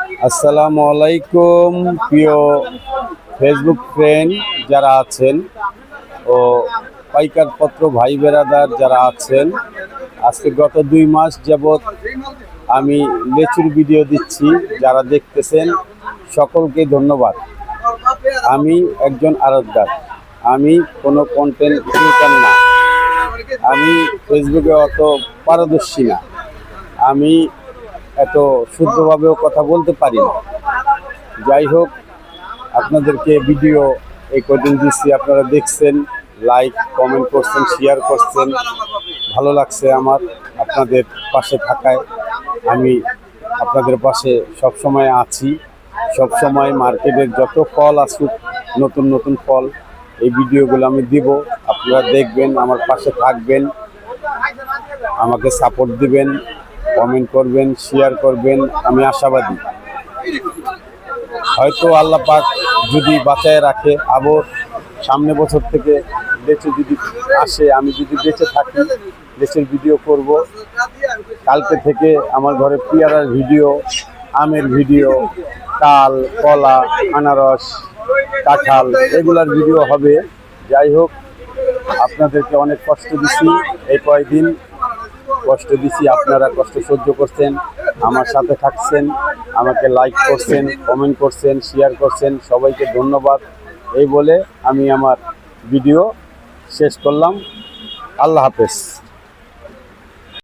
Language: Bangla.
আসসালামু আলাইকুম প্রিয় ফেসবুক ফ্রেন্ড যারা আছেন ও পাইকারপত্র ভাই বেরাদার যারা আছেন। আজকে গত 2 মাস যাবৎ আমি লেচুর ভিডিও দিচ্ছি, যারা দেখতেছেন সকলকে ধন্যবাদ। আমি একজন আড়তদার, আমি কোনো কন্টেন্ট ক্রিয়েটর না, আমি ফেসবুকে অত পারদর্শী না, আমি এত শুদ্ধভাবেও কথা বলতে পারি না। যাই হোক, আপনাদেরকে ভিডিও এই কদিন দিচ্ছি, আপনারা দেখছেন, লাইক কমেন্ট করছেন, শেয়ার করছেন, ভালো লাগছে আমার আপনাদের পাশে থাকায়। আমি আপনাদের পাশে সবসময় আছি, সবসময় মার্কেটের যত ফল আসুক, নতুন নতুন ফল, এই ভিডিওগুলো আমি দিব, আপনারা দেখবেন, আমার পাশে থাকবেন, আমাকে সাপোর্ট দিবেন, কমেন্ট করবেন, শেয়ার করবেন। আমি আশাবাদী হয়তো আল্লাহ পাক যদি বাঁচায় রাখে, আবার সামনে বছর থেকে বেঁচে যদি আসে, আমি যদি বেঁচে থাকি, দেশের ভিডিও করব। কালকে থেকে আমার ঘরে পেয়ারার ভিডিও, আমের ভিডিও, তাল, কলা, আনারস, কাঁঠাল, এগুলার ভিডিও হবে। যাই হোক, আপনাদেরকে অনেক কষ্ট দিছি, এই কয়েকদিন কষ্ট দিছি, আপনারা কষ্ট সহ্য করছেন, আমার সাথে থাকছেন, আমাকে লাইক করছেন, কমেন্ট করছেন, শেয়ার করছেন, সবাইকে ধন্যবাদ। এই বলে আমি আমার ভিডিও শেষ করলাম। আল্লাহ হাফেজ।